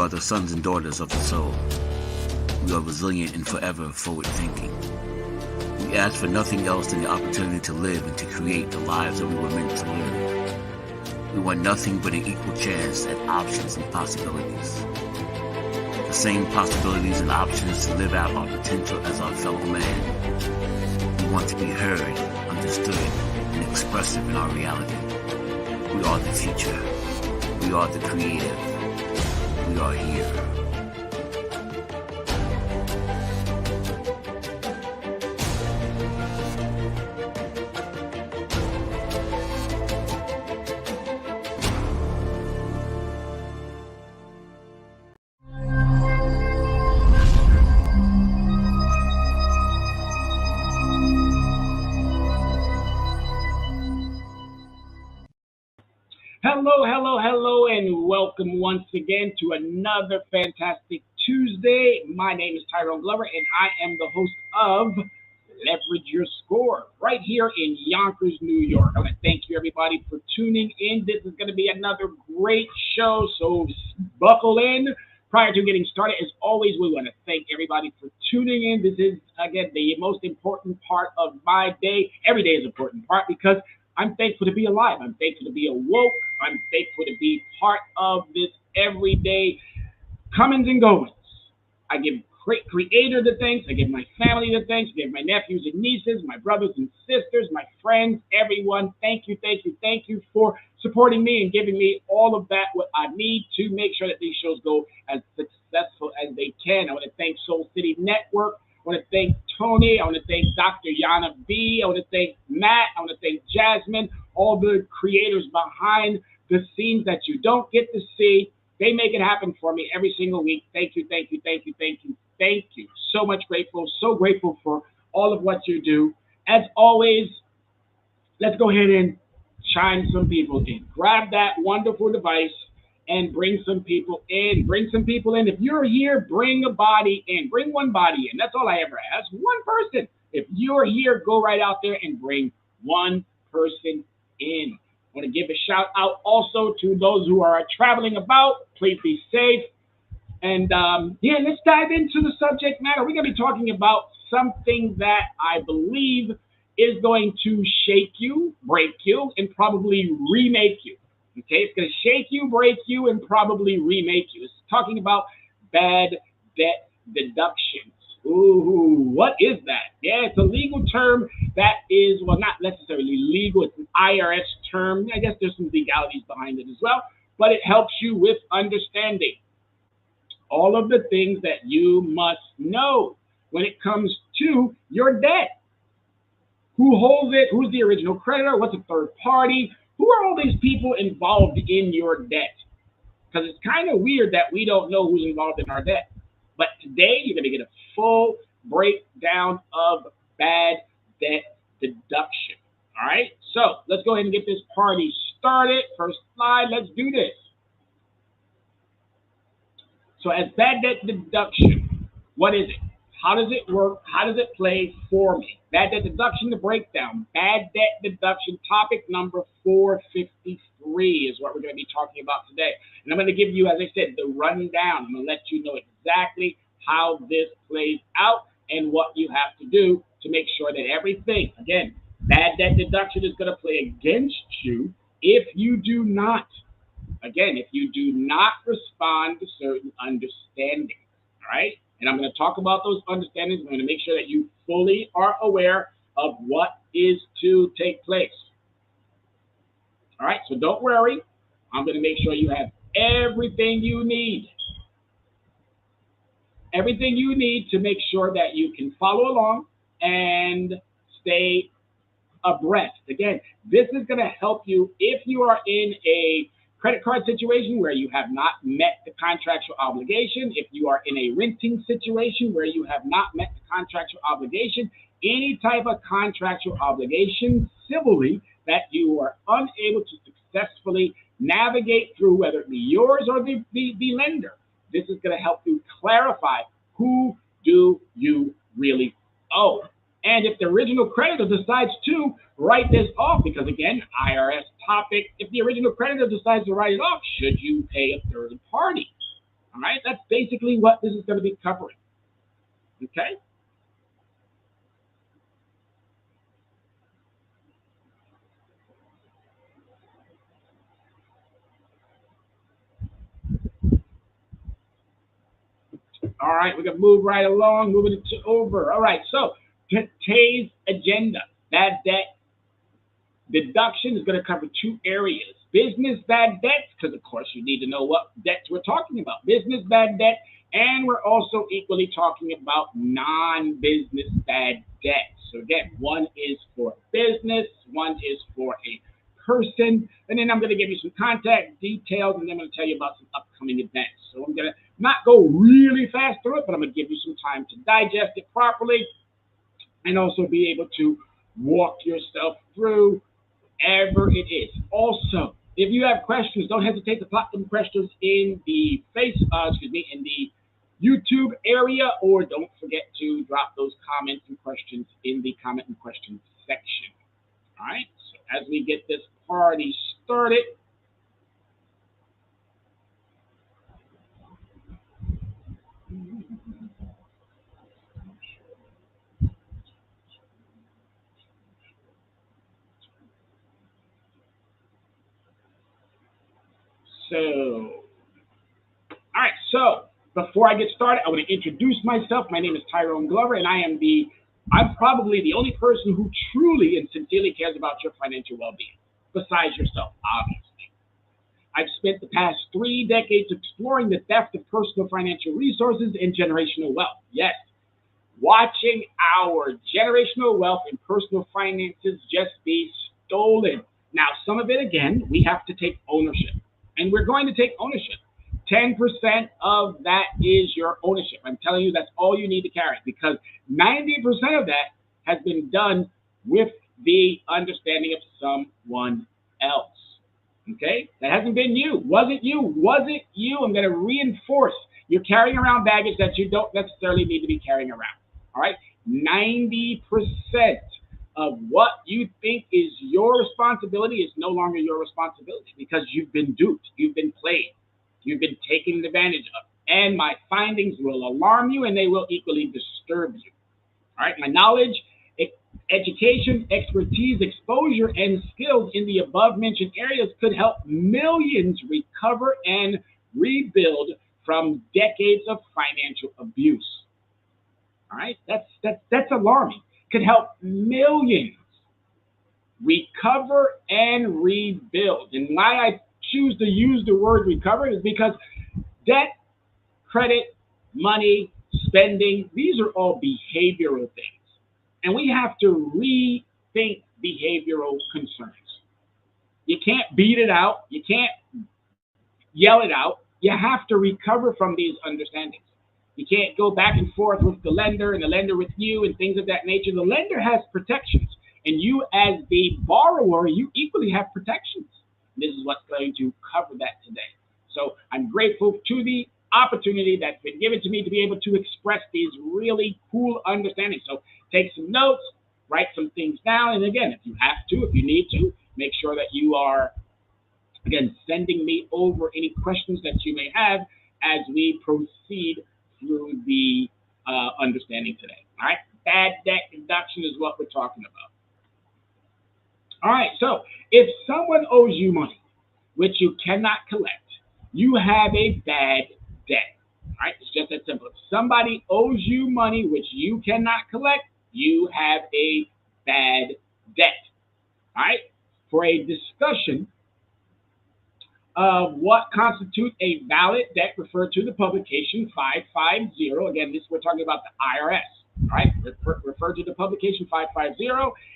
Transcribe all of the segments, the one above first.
are the sons and daughters of the soul. We are resilient and forever forward-thinking. We ask for nothing else than the opportunity to live and to create the lives that we were meant to live. We want nothing but an equal chance at options and possibilities. The same possibilities and options to live out our potential as our fellow man. We want to be heard, understood, and expressive in our reality. We are the future. We are the creative. We are here. Hello, and welcome once again to another fantastic Tuesday. My name is Tyrone Glover, and I am the host of Leverage Your Score right here in Yonkers, New York. I want to thank you, everybody, for tuning in. This is going to be another great show, so buckle in. Prior to getting started, as always, we want to thank everybody for tuning in. This is, again, the most important part of my day. Every day is an important part because I'm thankful to be alive. I'm thankful to be awoke. I'm thankful to be part of this everyday comings and goings. I give Creator the thanks. I give my family the thanks. I give my nephews and nieces, my brothers and sisters, my friends, everyone. Thank you for supporting me and giving me all of that what I need to make sure that these shows go as successful as they can. I want to thank Soul City Network. I want to thank Tony. I want to thank Dr. Yana B. I want to thank Matt. I want to thank Jasmine, all the creators behind the scenes that you don't get to see. They make it happen for me every single week. Thank you. So much grateful, so grateful for all of what you do. As always, let's go ahead and chime some people in. Grab that wonderful device and bring some people in. If you're here, bring a body in. Bring one body in. That's all I ever ask. One person. If you're here, go right out there and bring one person in. I want to give a shout out also to those who are traveling about. Please be safe. And let's dive into the subject matter. We're going to be talking about something that I believe is going to shake you, break you, and probably remake you. Okay, it's going to shake you, break you, and probably remake you. It's talking about bad debt deductions. Ooh, what is that? Yeah, it's a legal term that is, well, not necessarily legal. It's an IRS term. I guess there's some legalities behind it as well, but it helps you with understanding all of the things that you must know when it comes to your debt. Who holds it? Who's the original creditor? What's a third party? Who are all these people involved in your debt? Because it's kind of weird that we don't know who's involved in our debt. But today, you're going to get a full breakdown of bad debt deduction. All right? So let's go ahead and get this party started. First slide, let's do this. So as bad debt deduction, what is it? How does it work? How does it play for me? Bad debt deduction, the breakdown. Bad debt deduction, topic number 453 is what we're going to be talking about today. And I'm going to give you, as I said, the rundown. I'm going to let you know exactly how this plays out and what you have to do to make sure that everything, again, bad debt deduction is going to play against you if you do not. Again, if you do not respond to certain understandings, all right? And I'm going to talk about those understandings. I'm going to make sure that you fully are aware of what is to take place. All right, so don't worry. I'm going to make sure you have everything you need. Everything you need to make sure that you can follow along and stay abreast. Again, this is going to help you if you are in a credit card situation where you have not met the contractual obligation, if you are in a renting situation where you have not met the contractual obligation, any type of contractual obligation civilly that you are unable to successfully navigate through, whether it be yours or the lender. This is going to help you clarify who do you really owe. And if the original creditor decides to write this off, because again, IRS topic, if the original creditor decides to write it off, should you pay a third party? All right, that's basically what this is going to be covering. Okay. All right, we're gonna move right along, moving it to over. All right, so today's agenda, bad debt deduction, is going to cover two areas: business bad debts, because of course you need to know what debts we're talking about. Business bad debt, and we're also equally talking about non-business bad debt. So again, one is for business, one is for a person, and then I'm going to give you some contact details, and then I'm going to tell you about some upcoming events. So I'm going to not go really fast through it, but I'm going to give you some time to digest it properly and also be able to walk yourself through whatever it is. Also, if you have questions, don't hesitate to pop them questions in the in the YouTube area, or don't forget to drop those comments and questions in the comment and questions section. All right. So as we get this party started, so all right, so before I get started, I want to introduce myself. My name is Tyrone Glover, and I'm probably the only person who truly and sincerely cares about your financial well-being, besides yourself, obviously. I've spent the past 3 decades exploring the theft of personal financial resources and generational wealth. Yes, watching our generational wealth and personal finances just be stolen. Now, some of it, again, we have to take ownership, and we're going to take ownership. 10% of that is your ownership. I'm telling you, that's all you need to carry, because 90% of that has been done with the understanding of someone else. Okay? That hasn't been you. Was it you? Was it you? I'm going to reinforce. You're carrying around baggage that you don't necessarily need to be carrying around. All right? 90% of what you think is your responsibility is no longer your responsibility, because you've been duped. You've been played. You've been taken advantage of. And my findings will alarm you, and they will equally disturb you. All right? My knowledge, education, expertise, exposure, and skills in the above mentioned areas could help millions recover and rebuild from decades of financial abuse. All right? That's alarming. Could help millions recover and rebuild. And why I choose to use the word recover is because debt, credit, money, spending, these are all behavioral things. And we have to rethink behavioral concerns. You can't beat it out. You can't yell it out. You have to recover from these understandings. You can't go back and forth with the lender and the lender with you and things of that nature. The lender has protections, and you, as the borrower, you equally have protections. This is what's going to cover that today. So I'm grateful to the opportunity that's been given to me to be able to express these really cool understandings. So take some notes, write some things down, and again, if you have to, if you need to, make sure that you are, again, sending me over any questions that you may have as we proceed through the understanding today. All right, bad debt deduction is what we're talking about. All right, so if someone owes you money which you cannot collect, you have a bad debt. All right, it's just that simple. If somebody owes you money which you cannot collect, you have a bad debt. All right, for a discussion of what constitutes a valid debt, refer to the publication 550. Again, this we're talking about the IRS. All right, refer to the publication 550,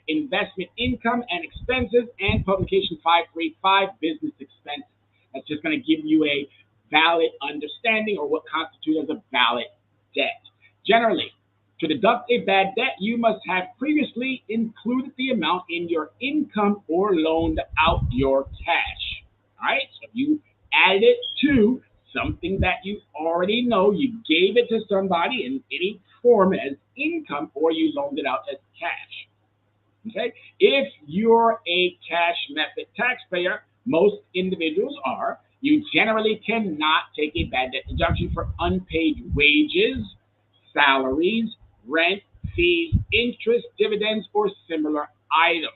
investment income and expenses, and publication 535, business expenses. That's just going to give you a valid understanding or what constitutes as a valid debt. Generally, to deduct a bad debt, you must have previously included the amount in your income or loaned out your cash. All right, so you added it to something that you already know, you gave it to somebody in any form as income, or you loaned it out as cash. Okay, if you're a cash method taxpayer, most individuals are, You generally cannot take a bad debt deduction for unpaid wages, salaries, rent, fees, interest, dividends, or similar items.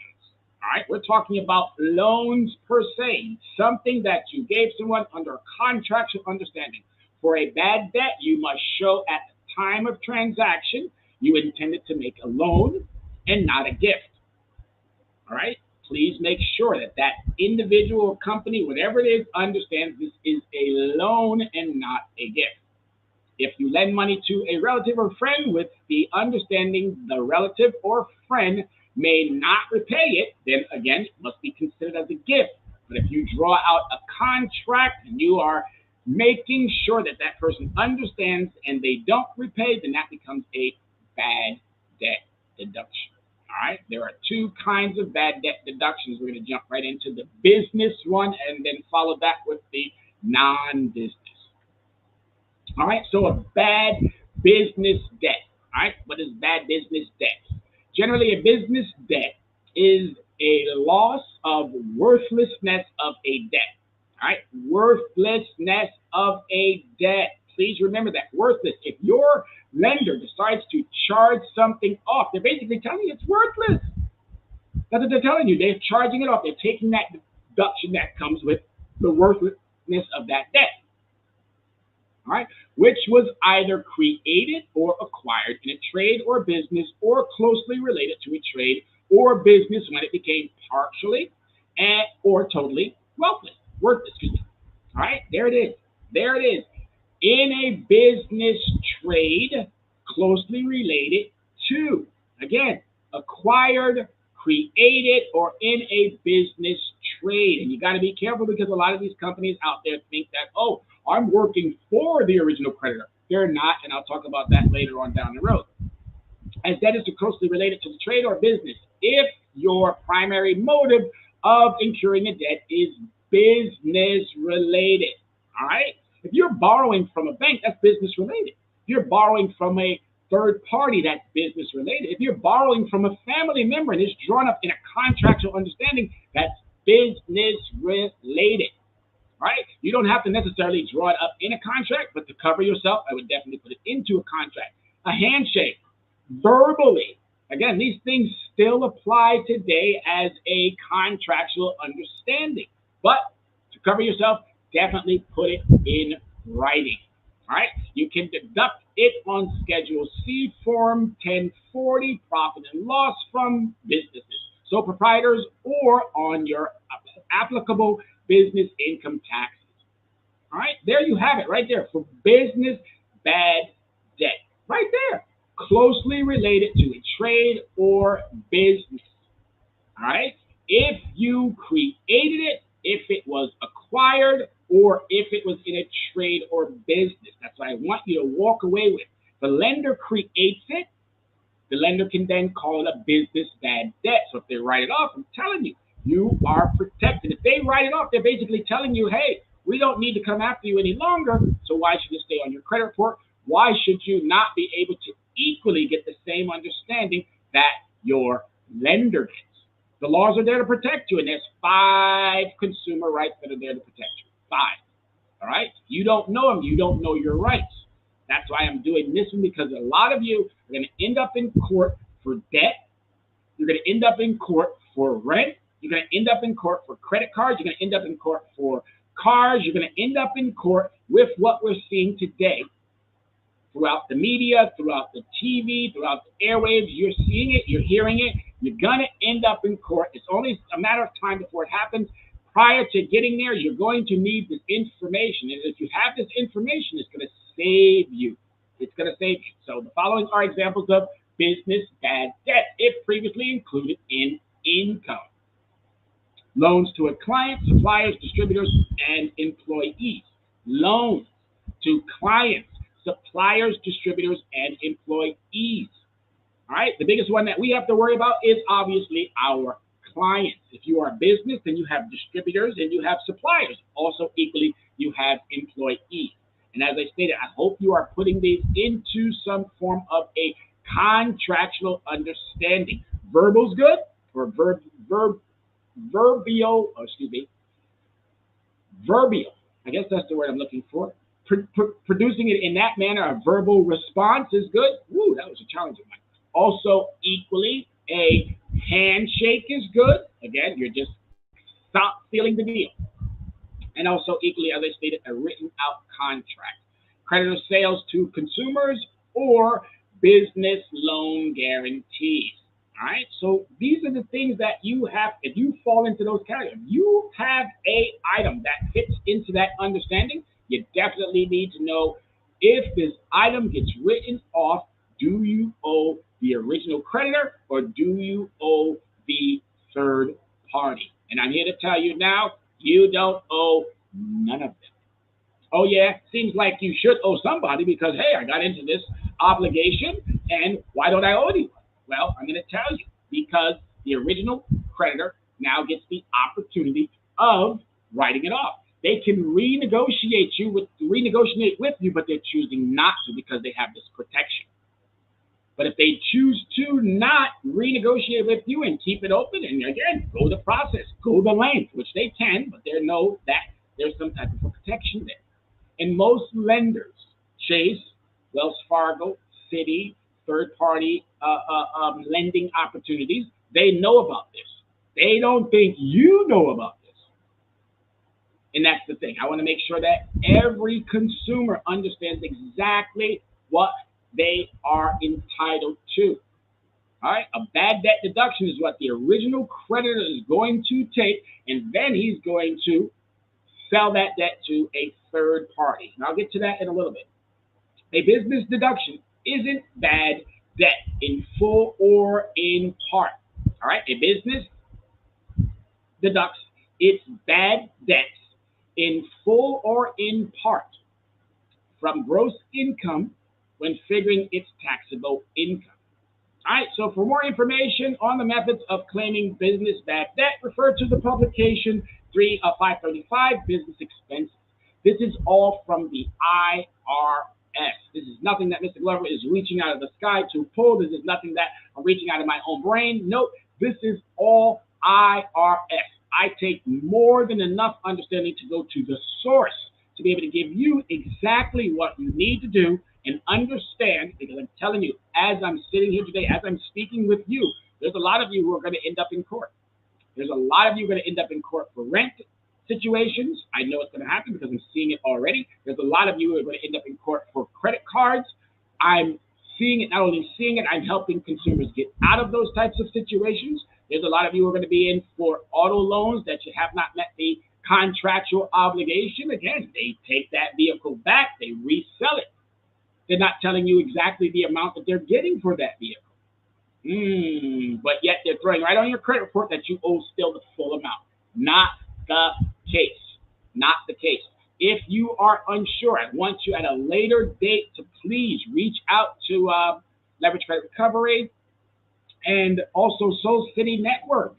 All right, we're talking about loans per se, something that you gave someone under a contractual understanding. For a bad debt, you must show at the time of transaction you intended to make a loan and not a gift. All right, please make sure that that individual or company, whatever it is, understands this is a loan and not a gift. If you lend money to a relative or friend with the understanding the relative or friend may not repay it, then again, it must be considered as a gift. But if you draw out a contract and you are making sure that that person understands and they don't repay, then that becomes a bad debt deduction. All right, there are two kinds of bad debt deductions. We're going to jump right into the business one and then follow that with the non-business. All right, so a bad business debt. All right, what is bad business debt? Generally, a business debt is a loss of worthlessness of a debt. All right, worthlessness of a debt. Please remember that, worthless. If your lender decides to charge something off, they're basically telling you it's worthless. That's what they're telling you. They're charging it off. They're taking that deduction that comes with the worthlessness of that debt. All right, which was either created or acquired in a trade or business or closely related to a trade or business when it became partially and or totally worthless. All right, there it is. There it is. In a business trade closely related to, again, acquired, created, or in a business trade. And you got to be careful because a lot of these companies out there think that, oh, I'm working for the original creditor. They're not, and I'll talk about that later on down the road. As debt is closely related to the trade or business, if your primary motive of incurring a debt is business related, all right? If you're borrowing from a bank, that's business related. If you're borrowing from a third party, that's business related. If you're borrowing from a family member and it's drawn up in a contractual understanding, that's business related. Right? You don't have to necessarily draw it up in a contract, but to cover yourself, I would definitely put it into a contract. A handshake, verbally. Again, these things still apply today as a contractual understanding. But to cover yourself, definitely put it in writing. All right? You can deduct it on Schedule C, Form 1040, profit and loss from businesses, sole proprietors, or on your applicable business income taxes. All right, there you have it right there for business bad debt. Right there, closely related to a trade or business. All right, if you created it, if it was acquired, or if it was in a trade or business. That's what I want you to walk away with. The lender creates it. The lender can then call it a business bad debt. So if they write it off, I'm telling you, you are protected. If they write it off, they're basically telling you, hey, we don't need to come after you any longer, so why should it stay on your credit report? Why should you not be able to equally get the same understanding that your lender gets? The laws are there to protect you, and there's 5 consumer rights that are there to protect you. 5. All right? You don't know them. You don't know your rights. That's why I'm doing this one, because a lot of you are going to end up in court for debt. You're going to end up in court for rent. You're going to end up in court for credit cards. You're going to end up in court for cars. You're going to end up in court with what we're seeing today throughout the media, throughout the TV, throughout the airwaves. You're seeing it. You're hearing it. You're going to end up in court. It's only a matter of time before it happens. Prior to getting there, you're going to need this information. And if you have this information, it's going to save you. It's going to save you. So the following are examples of business bad debt, if previously included in income. Loans to a client, suppliers, distributors, and employees. Loans to clients, suppliers, distributors, and employees. All right, the biggest one that we have to worry about is obviously our clients. If you are a business, then you have distributors and you have suppliers. Also, equally, you have employees. And as I stated, I hope you are putting these into some form of a contractual understanding. Verbal's good, or verbial. I guess that's the word I'm looking for. Producing it in that manner, a verbal response is good. Woo, that was a challenging one. Also, equally, a handshake is good. Again, you're just stop sealing the deal. And also, equally, as I stated, a written out contract. Creditor sales to consumers or business loan guarantees. All right. So these are the things that you have. If you fall into those categories, you have a item that fits into that understanding. You definitely need to know if this item gets written off. Do you owe the original creditor or do you owe the third party? And I'm here to tell you now, you don't owe none of them. Oh yeah, seems like you should owe somebody because hey, I got into this obligation, and why don't I owe anyone? Well, I'm going to tell you because the original creditor now gets the opportunity of writing it off. They can renegotiate with you, but they're choosing not to because they have this protection. But if they choose to not renegotiate with you and keep it open, and again, go the process, go the length, which they can, but they know that there's some type of protection there. And most lenders, Chase, Wells Fargo, Citi, third party lending opportunities, they know about this. They don't think you know about this. And that's the thing. I want to make sure that every consumer understands exactly what they are entitled to. All right, a bad debt deduction is what the original creditor is going to take, and then he's going to sell that debt to a third party. And I'll get to that in a little bit. A business deduction isn't bad debt in full or in part. All right, a business deducts its bad debts in full or in part from gross income when figuring its taxable income. All right, so for more information on the methods of claiming business bad debt, refer to the publication 535, Business Expenses. This is all from the IRS. This is nothing that Mr. Glover is reaching out of the sky to pull. This is nothing that I'm reaching out of my own brain. Nope, this is all IRS. I take more than enough understanding to go to the source to be able to give you exactly what you need to do and understand, because I'm telling you, as I'm sitting here today, as I'm speaking with you, there's a lot of you who are going to end up in court. There's a lot of you going to end up in court for rent situations. I know it's going to happen because I'm seeing it already. There's a lot of you who are going to end up in court for credit cards. I'm seeing it, not only seeing it, I'm helping consumers get out of those types of situations. There's a lot of you who are going to be in for auto loans that you have not met the contractual obligation. Again, they take that vehicle back, they resell it. They're not telling you exactly the amount that they're getting for that vehicle. But yet they're throwing right on your credit report that you owe still the full amount. Not the case. Not the case. If you are unsure, I want you at a later date to please reach out to Leverage Credit Recovery and also Soul City Network.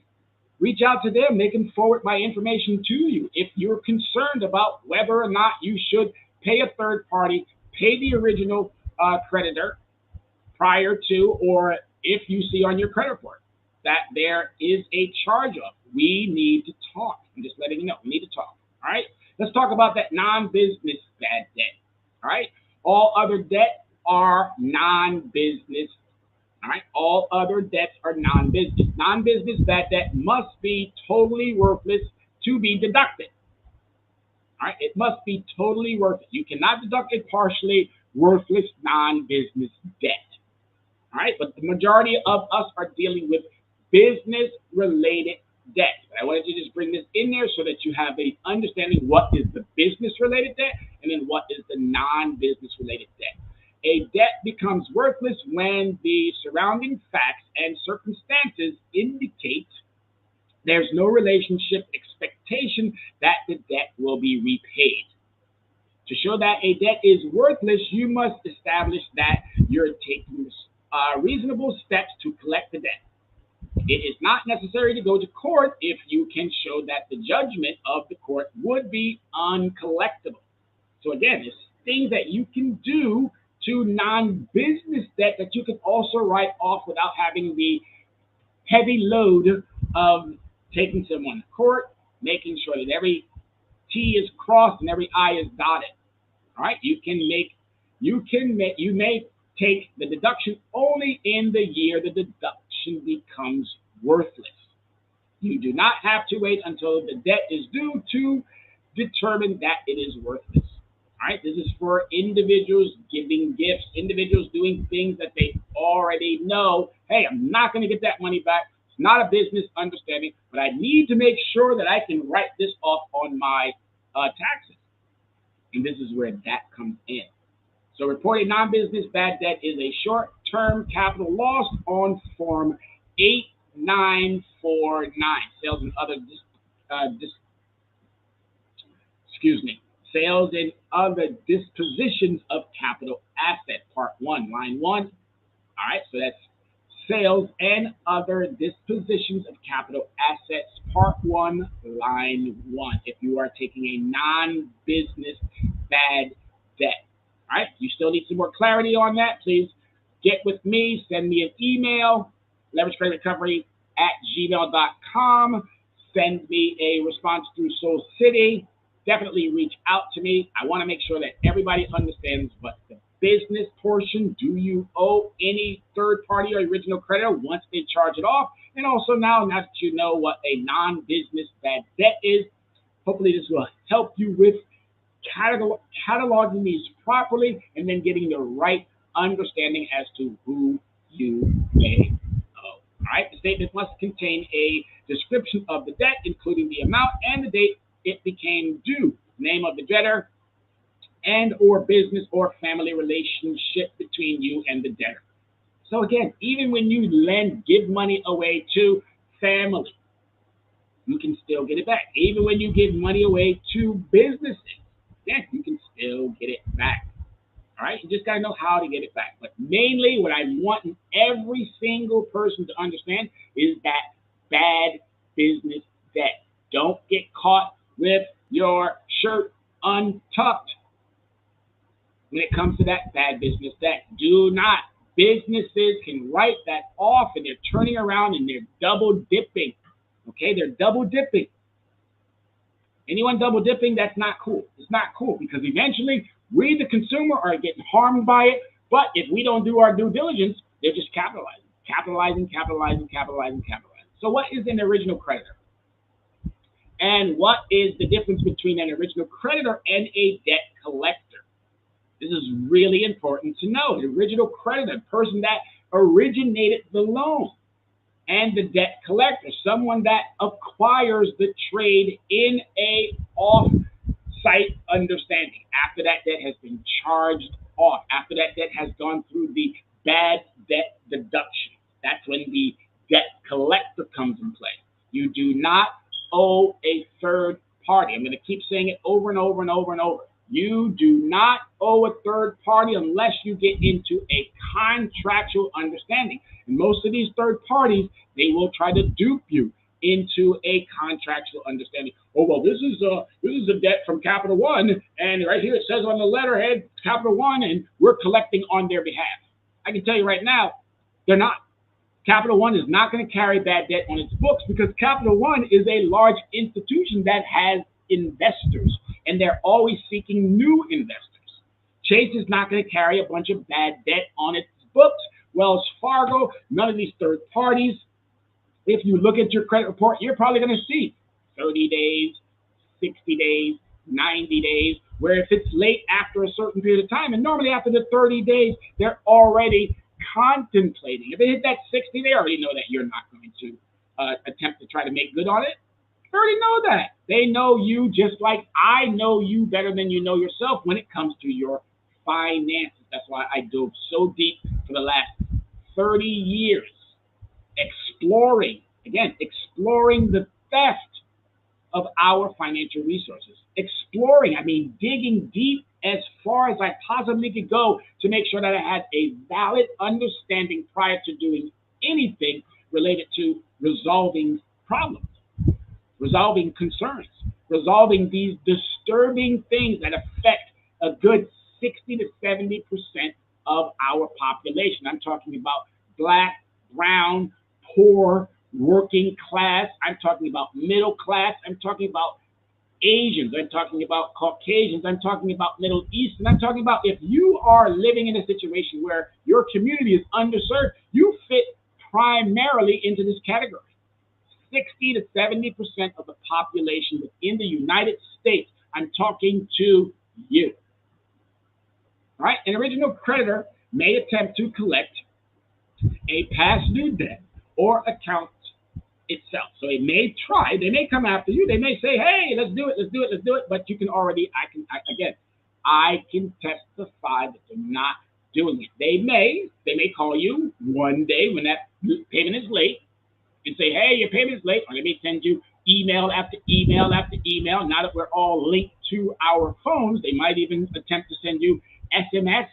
Reach out to them. They can forward my information to you. If you're concerned about whether or not you should pay a third party, pay the original creditor prior to, or if you see on your credit report that there is a charge off, we need to talk. I'm just letting you know, we need to talk. All right? Let's talk about that non-business bad debt. All right? All other debt are non-business. All right? All other debts are non-business. Non-business bad debt must be totally worthless to be deducted. All right? It must be totally worthless. You cannot deduct a partially worthless non-business debt. All right? But the majority of us are dealing with business-related debt. But I wanted to just bring this in there so that you have a understanding what is the business-related debt and then what is the non-business-related debt. A debt becomes worthless when the surrounding facts and circumstances indicate there's no relationship expectation that the debt will be repaid. To show that a debt is worthless, you must establish that you're taking reasonable steps to collect the debt. It is not necessary to go to court if you can show that the judgment of the court would be uncollectible. So again, it's things that you can do to non-business debt that you can also write off without having the heavy load of taking someone to court, making sure that every T is crossed and every I is dotted. All right, you may take the deduction only in the year the deduction becomes worthless. You do not have to wait until the debt is due to determine that it is worthless. All right, this is for individuals giving gifts, individuals doing things that they already know. Hey, I'm not going to get that money back. It's not a business understanding, but I need to make sure that I can write this off on my taxes. And this is where that comes in. So reported non-business bad debt is a short-term capital loss on Form 8949. Sales and other sales and other dispositions of capital asset, Part 1, Line 1. All right, so that's sales and other dispositions of capital assets, Part 1, Line 1, if you are taking a non-business bad debt. All right, you still need some more clarity on that, please get with me, send me an email, leveragecreditrecovery@gmail.com, send me a response through Soul City. Definitely reach out to me. I want to make sure that everybody understands what the business portion, do you owe any third party or original creditor once they charge it off? And also now that you know what a non-business bad debt is, hopefully this will help you with cataloging these properly and then getting the right understanding as to who you may owe. All right, the statement must contain a description of the debt, including the amount and the date it became due, name of the debtor, and or business or family relationship between you and the debtor. So again, even when you give money away to family, you can still get it back. Even when you give money away to businesses, yeah, you can still get it back. All right, you just got to know how to get it back. But mainly what I want every single person to understand is that bad business debt. Don't get caught with your shirt untucked when it comes to that bad business debt. Do not. Businesses can write that off and they're turning around and they're double dipping. Okay, they're double dipping. Anyone double dipping, that's not cool. It's not cool because eventually we, the consumer, are getting harmed by it. But if we don't do our due diligence, they're just capitalizing. So what is an original creditor? And what is the difference between an original creditor and a debt collector? This is really important to know. The original creditor, the person that originated the loan, and the debt collector, someone that acquires the trade in a off-site understanding after that debt has been charged off, after that debt has gone through the bad debt deduction. That's when the debt collector comes in play. You do not owe a third party. I'm going to keep saying it over and over and over and over. You do not owe a third party unless you get into a contractual understanding. And most of these third parties, they will try to dupe you into a contractual understanding. Oh, well, this is a debt from Capital One, and right here it says on the letterhead, Capital One, and we're collecting on their behalf. I can tell you right now, they're not. Capital One is not going to carry bad debt on its books because Capital One is a large institution that has investors, and they're always seeking new investors. Chase is not going to carry a bunch of bad debt on its books. Wells Fargo, none of these third parties. If you look at your credit report, you're probably going to see 30 days, 60 days, 90 days, where if it's late after a certain period of time, and normally after the 30 days, they're already contemplating. If they hit that 60, they already know that you're not going to attempt to try to make good on it. They already know that. They know you just like I know you better than you know yourself when it comes to your finances. That's why I dove so deep for the last 30 years, exploring the theft of our financial resources. Exploring, I mean digging deep as far as I possibly could go to make sure that I had a valid understanding prior to doing anything related to resolving problems, resolving concerns, resolving these disturbing things that affect a good 60 to 70% of our population. I'm talking about black, brown, poor, working class. I'm talking about middle class. I'm talking about Asians, I'm talking about Caucasians, I'm talking about Middle Eastern, I'm talking about if you are living in a situation where your community is underserved, you fit primarily into this category. 60 to 70% of the population within the United States, I'm talking to you. All right? An original creditor may attempt to collect a past due debt or account itself. So it may try, they may come after you, they may say, hey, let's do it, let's do it, let's do it, but you can already, I can testify that they're not doing it. They may call you one day when that payment is late and say, hey, your payment is late, or they may send you email after email after email. Now that we're all linked to our phones, they might even attempt to send you SMS,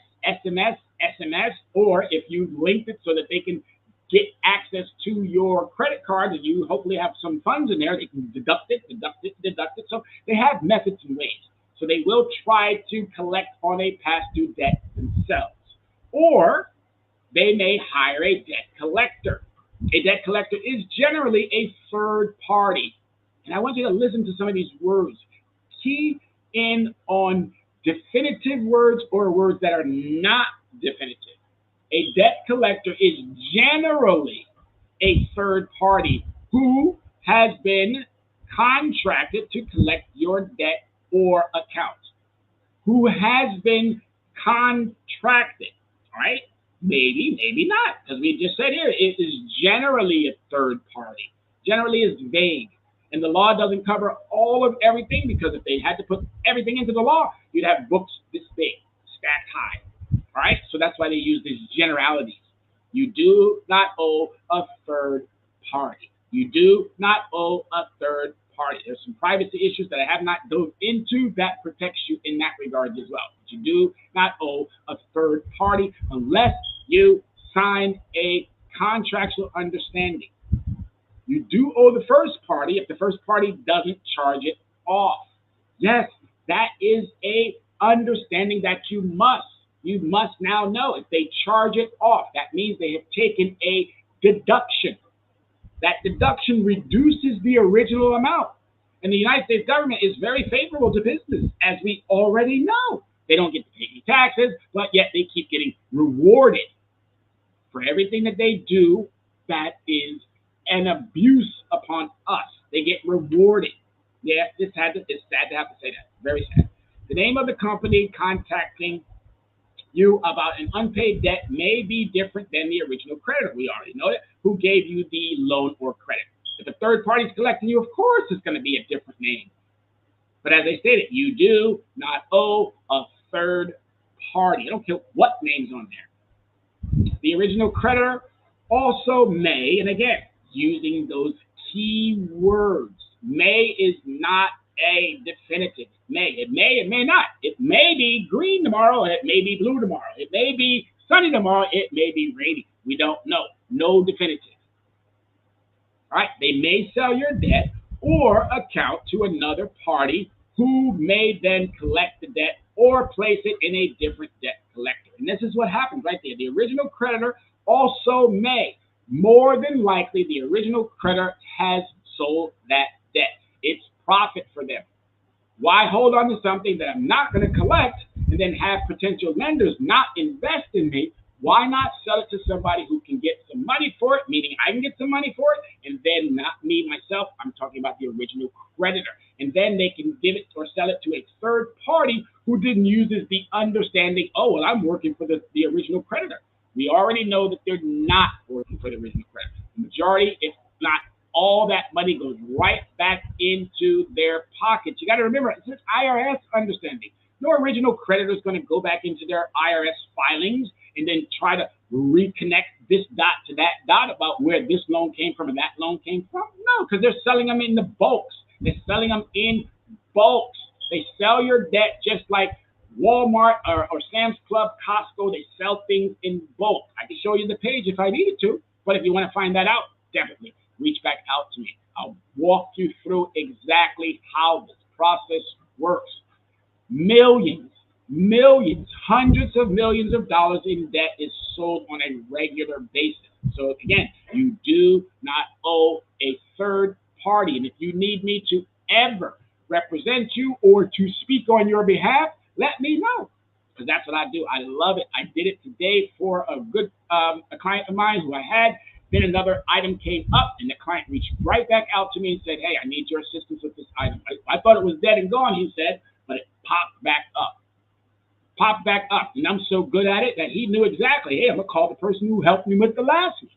or if you've linked it so that they can get access to your credit card and you hopefully have some funds in there, they can deduct it. So they have methods and ways. So they will try to collect on a past due debt themselves. Or they may hire a debt collector. A debt collector is generally a third party. And I want you to listen to some of these words. Key in on definitive words or words that are not definitive. A debt collector is generally a third party who has been contracted to collect your debt or account. Who has been contracted, all right? Maybe, maybe not, because we just said here, it is generally a third party. Generally is vague. And the law doesn't cover all of everything, because if they had to put everything into the law, you'd have books this big, stacked high. All right, so that's why they use these generalities. You do not owe a third party. You do not owe a third party. There's some privacy issues that I have not dove into that protects you in that regard as well. But you do not owe a third party unless you sign a contractual understanding. You do owe the first party if the first party doesn't charge it off. Yes, that is a understanding that you must now know. If they charge it off, that means they have taken a deduction. That deduction reduces the original amount. And the United States government is very favorable to business, as we already know. They don't get to pay any taxes, but yet they keep getting rewarded for everything that they do that is an abuse upon us. They get rewarded. Yeah, it's sad to have to say that. Very sad. The name of the company contacting you about an unpaid debt may be different than the original creditor. We already know that. Who gave you the loan or credit? If a third party is collecting you, of course it's going to be a different name. But as I stated, you do not owe a third party. I don't care what name's on there. The original creditor also may, and again, using those key words, may is not a definitive. It may not. It may be green tomorrow, it may be blue tomorrow. It may be sunny tomorrow, it may be rainy. We don't know. No definitive. All right? They may sell your debt or account to another party who may then collect the debt or place it in a different debt collector. And this is what happens right there. The original creditor also may. More than likely, the original creditor has sold that debt. It's profit for them. Why hold on to something that I'm not going to collect and then have potential lenders not invest in me? Why not sell it to somebody who can get some money for it, meaning I can get some money for it, and then not me, myself, I'm talking about the original creditor. And then they can give it or sell it to a third party who then uses the understanding, oh, well, I'm working for the original creditor. We already know that they're not working for the original creditor. The majority, if not all that money, goes right back into their pockets. You got to remember, it's an IRS understanding. No original creditor is going to go back into their IRS filings and then try to reconnect this dot to that dot about where this loan came from and that loan came from. No, because they're selling them in the bulks. They're selling them in bulks. They sell your debt just like Walmart or Sam's Club, Costco. They sell things in bulk. I can show you the page if I needed to, but if you want to find that out, definitely reach back out to me. I'll walk you through exactly how this process works. Millions, hundreds of millions of dollars in debt is sold on a regular basis. So again, you do not owe a third party. And if you need me to ever represent you or to speak on your behalf, let me know. Because that's what I do. I love it. I did it today for a good a client of mine who I had. Then another item came up, and the client reached right back out to me and said, "Hey, I need your assistance with this item." I thought it was dead and gone, he said, but it popped back up. Popped back up. And I'm so good at it that he knew exactly, hey, I'm going to call the person who helped me with the last one.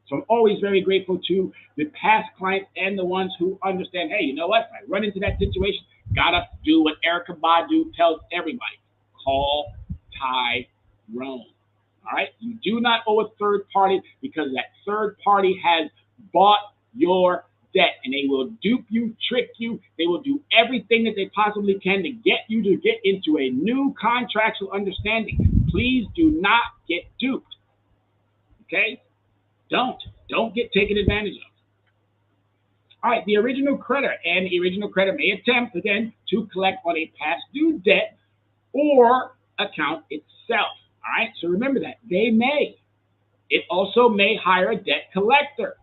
So I'm always very grateful to the past clients and the ones who understand, hey, you know what? If I run into that situation, gotta do what Erica Badu tells everybody. Call Tyrone. All right? You do not owe a third party because that third party has bought your debt, and they will dupe you, trick you. They will do everything that they possibly can to get you to get into a new contractual understanding. Please do not get duped. Okay? Don't get taken advantage of. All right, the original creditor and the original creditor may attempt, again, to collect on a past due debt or account itself. All right, so remember that. They may. It also may hire a debt collector.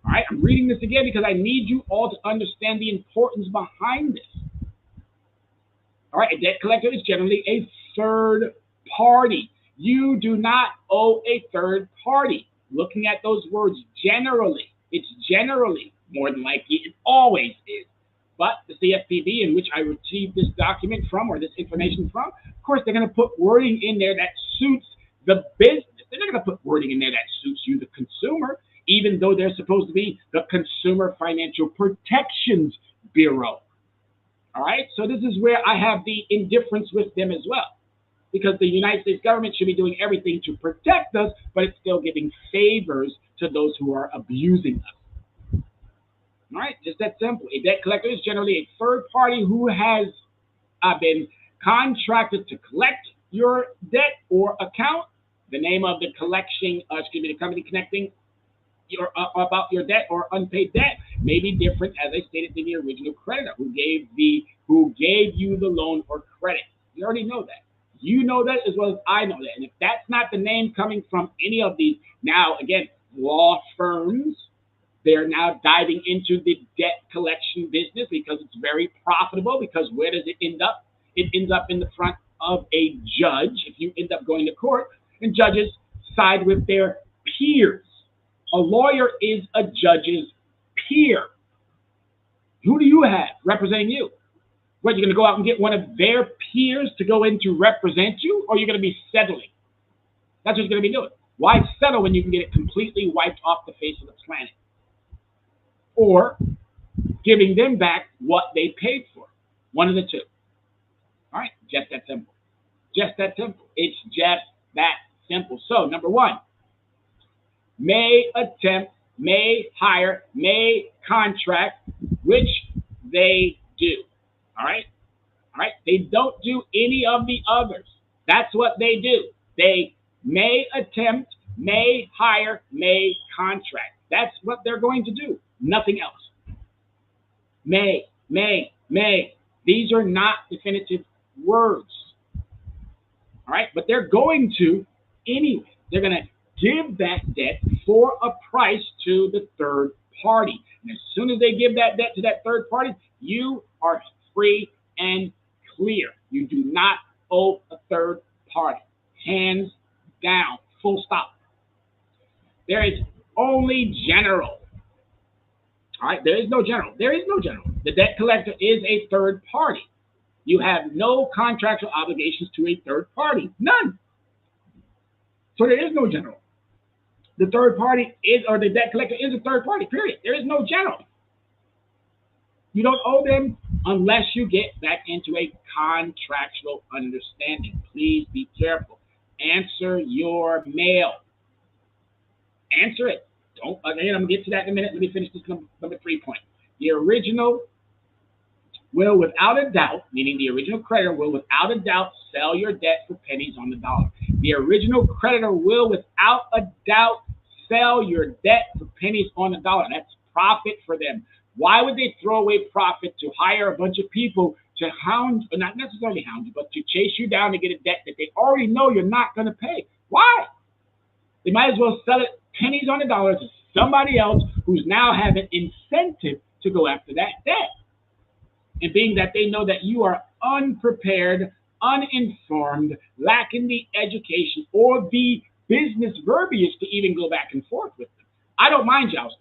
All right, I'm reading this again because I need you all to understand the importance behind this. All right, a debt collector is generally a third party. You do not owe a third party. Looking at those words generally, it's generally, more than likely, it always is. But the CFPB, in which I received this document from or this information from, of course, they're going to put wording in there that suits the business. They're not going to put wording in there that suits you, the consumer, even though they're supposed to be the Consumer Financial Protections Bureau. All right, so this is where I have the indifference with them as well. Because the United States government should be doing everything to protect us, but it's still giving favors to those who are abusing us. All right, just that simple. A debt collector is generally a third party who has been contracted to collect your debt or account. The name of the the company connecting about your debt or unpaid debt may be different, as I stated, than the original creditor who gave you the loan or credit. You already know that. You know that as well as I know that. And if that's not the name coming from any of these, now, again, law firms, they're now diving into the debt collection business because it's very profitable. Because where does it end up? It ends up in the front of a judge if you end up going to court, and judges side with their peers. A lawyer is a judge's peer. Who do you have representing you? What, you're going to go out and get one of their peers to go in to represent you, or you're going to be settling? That's what you're going to be doing. Why settle when you can get it completely wiped off the face of the planet? Or giving them back what they paid for. One of the two. All right, just that simple. Just that simple. It's just that simple. So, number one, may attempt, may hire, may contract, which they do. All right? All right? They don't do any of the others. That's what they do. They may attempt, may hire, may contract. That's what they're going to do. Nothing else. May. These are not definitive words. All right? But they're going to anyway. They're going to give that debt for a price to the third party. And as soon as they give that debt to that third party, you are free and clear. You do not owe a third party. Hands down. Full stop. There is only general. All right, there is no general. There is no general. The debt collector is a third party. You have no contractual obligations to a third party. None. So there is no general. The third party is, or the debt collector is a third party, period. There is no general. You don't owe them unless you get back into a contractual understanding. Please be careful. Answer your mail. Answer it. Don't, again, I'm going to get to that in a minute. Let me finish this number 3 point. The original will, without a doubt, meaning the original creditor will, without a doubt, sell your debt for pennies on the dollar. The original creditor will, without a doubt, sell your debt for pennies on the dollar. That's profit for them. Why would they throw away profit to hire a bunch of people to hound, or not necessarily hound you, but to chase you down to get a debt that they already know you're not going to pay? Why? They might as well sell it pennies on the dollar to somebody else who's now have an incentive to go after that debt. and being that they know that you are unprepared, uninformed, lacking the education or the business verbiage to even go back and forth with them. I don't mind jousting.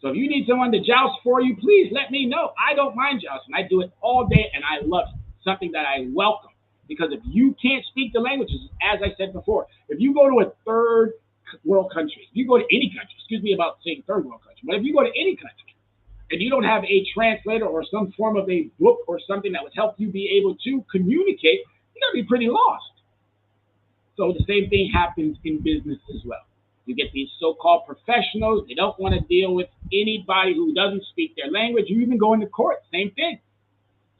So if you need someone to joust for you, please let me know. I don't mind jousting. I do it all day and I love it. Something that I welcome. Because if you can't speak the languages, as I said before, if you go to a third world country, if you go to any country, excuse me about saying third world country, but if you go to any country and you don't have a translator or some form of a book or something that would help you be able to communicate, you're going to be pretty lost. So the same thing happens in business as well. You get these so-called professionals. They don't want to deal with anybody who doesn't speak their language. You even go into court. Same thing.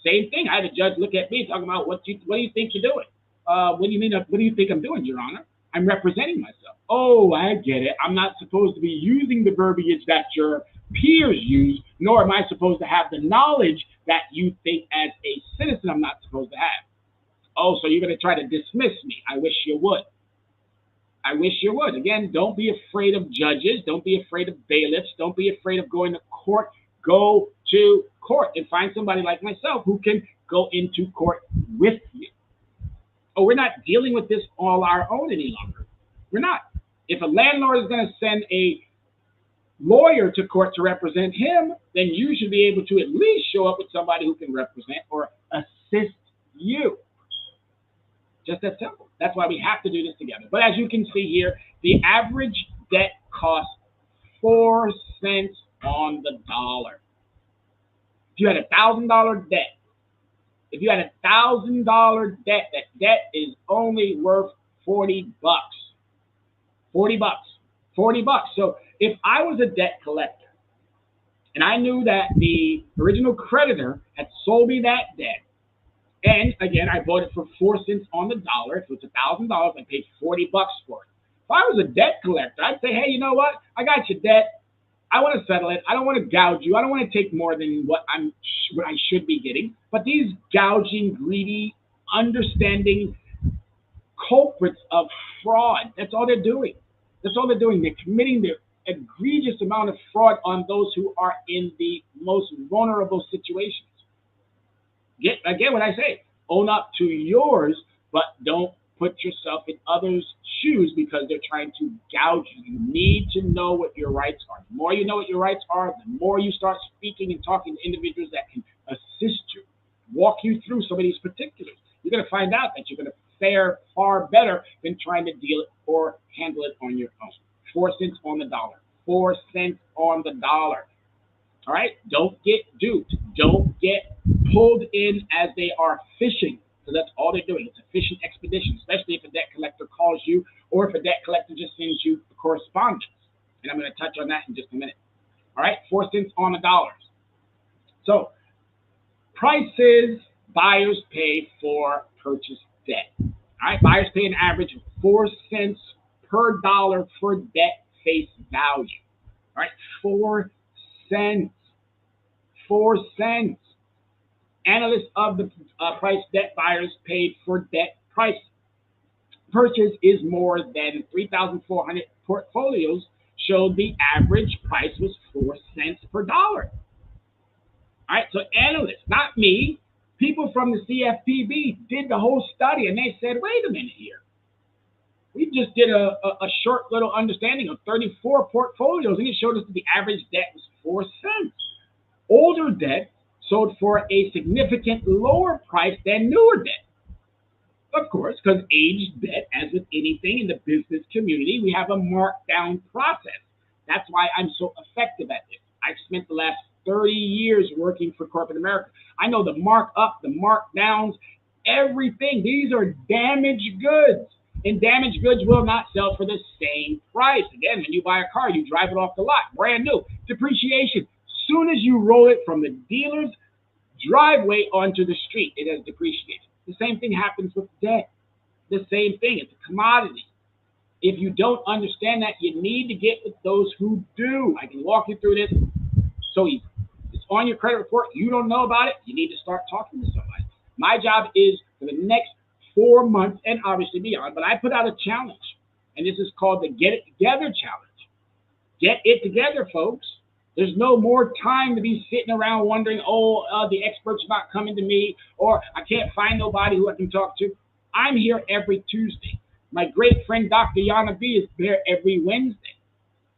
Same thing. I had a judge look at me talking about what do you think you're doing? What do you mean? What do you think I'm doing, Your Honor? I'm representing myself. Oh, I get it. I'm not supposed to be using the verbiage that your peers use, nor am I supposed to have the knowledge that you think as a citizen I'm not supposed to have. Oh, so you're going to try to dismiss me. I wish you would. I wish you would. Again, don't be afraid of judges. Don't be afraid of bailiffs. Don't be afraid of going to court. Go to court and find somebody like myself who can go into court with you. Oh, we're not dealing with this all our own any longer. We're not. If a landlord is going to send a lawyer to court to represent him, then you should be able to at least show up with somebody who can represent or assist you. Just that simple. That's why we have to do this together. But as you can see here, the average debt costs 4 cents on the dollar. If you had $1,000 debt, if you had $1,000 debt, that debt is only worth 40 bucks. 40 bucks. 40 bucks. So if I was a debt collector and I knew that the original creditor had sold me that debt, and again, I bought it for 4 cents on the dollar. If it's $1,000, I paid 40 bucks for it. If I was a debt collector, I'd say, hey, you know what? I got your debt. I want to settle it. I don't want to gouge you. I don't want to take more than what I should be getting. But these gouging, greedy, understanding culprits of fraud, that's all they're doing. That's all they're doing. They're committing the egregious amount of fraud on those who are in the most vulnerable situations. Again, what I say, own up to yours, but don't put yourself in others' shoes because they're trying to gouge you. You need to know what your rights are. The more you know what your rights are, the more you start speaking and talking to individuals that can assist you, walk you through some of these particulars. You're going to find out that you're going to fare far better than trying to deal it or handle it on your own. 4 cents on the dollar. 4 cents on the dollar. All right? Don't get duped. Don't get pulled in as they are fishing. So that's all they're doing. It's a fishing expedition, especially if a debt collector calls you or if a debt collector just sends you correspondence. And I'm going to touch on that in just a minute. All right? 4 cents on the dollar. So prices buyers pay for purchase debt. All right? Buyers pay an average of 4 cents per dollar for debt face value. All right? 4 cents. 4 cents. Analysts of the price debt buyers paid for debt price purchase is more than 3,400 portfolios showed the average price was 4 cents per dollar. All right, so analysts, not me, people from the CFPB did the whole study and they said, wait a minute here. We just did a short little understanding of 34 portfolios and it showed us that the average debt was 4 cents. Older debt sold for a significant lower price than newer debt. Of course, because aged debt, as with anything in the business community, we have a markdown process. That's why I'm so effective at this. I've spent the last 30 years working for corporate America. I know the markup, the markdowns, everything. These are damaged goods. And damaged goods will not sell for the same price. Again, when you buy a car, you drive it off the lot, brand new. Depreciation. Soon as you roll it from the dealer's driveway onto the street, it has depreciated. The same thing happens with debt. The same thing. It's a commodity. If you don't understand that, you need to get with those who do. I can walk you through this so easy. It's on your credit report. You don't know about it. You need to start talking to somebody. My job is for the next 4 months and obviously beyond, but I put out a challenge, and this is called the Get It Together Challenge. Get it together, folks. There's no more time to be sitting around wondering, oh, the expert's not coming to me, or I can't find nobody who I can talk to. I'm here every Tuesday. My great friend Dr. Yana B is there every Wednesday.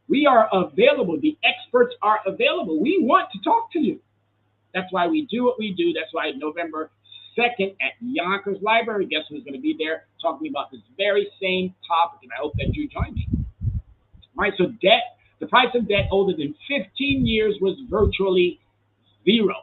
We are available. The experts are available. We want to talk to you. That's why we do what we do. That's why November 2nd at Yonkers Library, guess who's going to be there talking about this very same topic, and I hope that you join me. All right, so debt, the price of debt older than 15 years was virtually zero.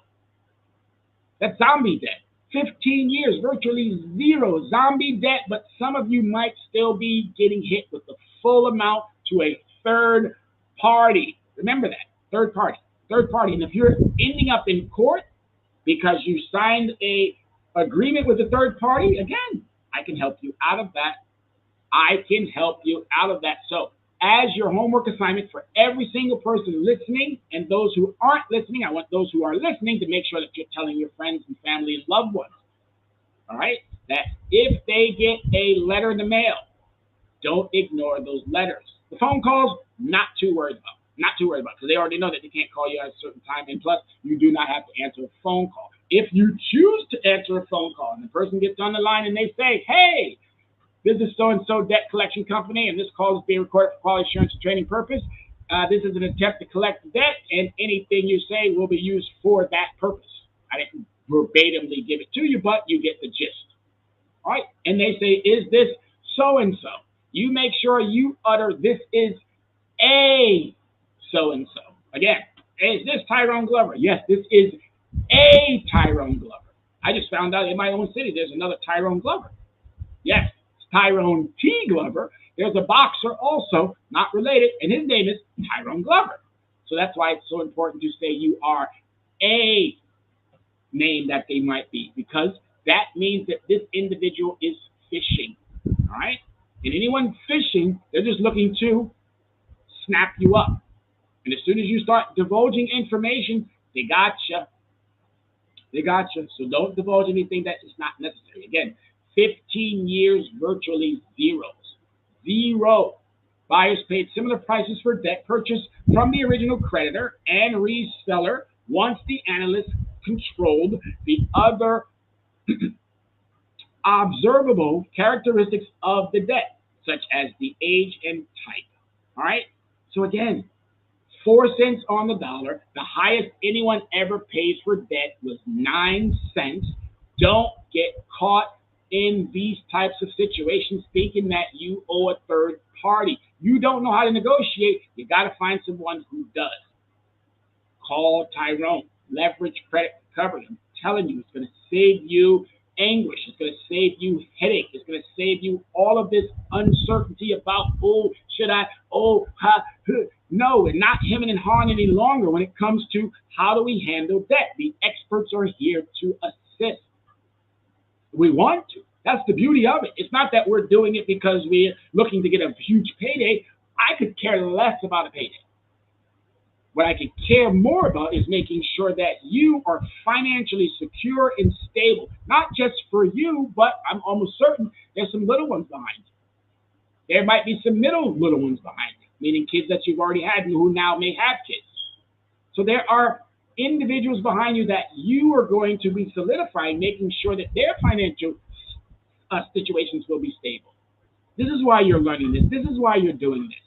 That's zombie debt. 15 years, virtually zero zombie debt, but some of you might still be getting hit with the full amount to a third party. Remember that, third party. Third party. And if you're ending up in court because you signed a agreement with a third party, again, I can help you out of that. I can help you out of that. So as your homework assignment for every single person listening and those who aren't listening, I want those who are listening to make sure that you're telling your friends and family and loved ones, all right, that if they get a letter in the mail, don't ignore those letters. The phone calls, not too worried about. Not too worried about, because they already know that they can't call you at a certain time, and plus, you do not have to answer a phone call. If you choose to answer a phone call and the person gets on the line and they say, hey, this is so-and-so debt collection company, and this call is being recorded for quality assurance and training purpose. This is an attempt to collect debt, and anything you say will be used for that purpose. I didn't verbatimly give it to you, but you get the gist. All right? And they say, is this so-and-so? You make sure you utter, this is a so-and-so. Again, is this Tyrone Glover? Yes, this is a Tyrone Glover. I just found out in my own city there's another Tyrone Glover. Yes, it's Tyrone T. Glover. There's a boxer also, not related, and his name is Tyrone Glover. So that's why it's so important to say you are a name that they might be, because that means that this individual is fishing. All right? And anyone fishing, they're just looking to snap you up. And as soon as you start divulging information, they gotcha. They gotcha. So don't divulge anything that is not necessary. Again, 15 years, virtually zeros. Zero. Buyers paid similar prices for debt purchased from the original creditor and reseller once the analyst controlled the other observable characteristics of the debt, such as the age and type. All right? So again, 4 cents on the dollar. The highest anyone ever pays for debt was 9 cents. Don't get caught in these types of situations thinking that you owe a third party. You don't know how to negotiate. You got to find someone who does. Call Tyrone. Leverage credit recovery. I'm telling you, it's going to save you anguish. It's going to save you headache. It's going to save you all of this uncertainty about, oh, should I, oh, ha, huh. No, we're not hemming and hawing any longer when it comes to how do we handle debt. The experts are here to assist. We want to. That's the beauty of it. It's not that we're doing it because we're looking to get a huge payday. I could care less about a payday. What I could care more about is making sure that you are financially secure and stable, not just for you, but I'm almost certain there's some little ones behind you. There might be some middle little ones behind you, meaning kids that you've already had and who now may have kids. So there are individuals behind you that you are going to be solidifying, making sure that their financial situations will be stable. This is why you're learning this. This is why you're doing this.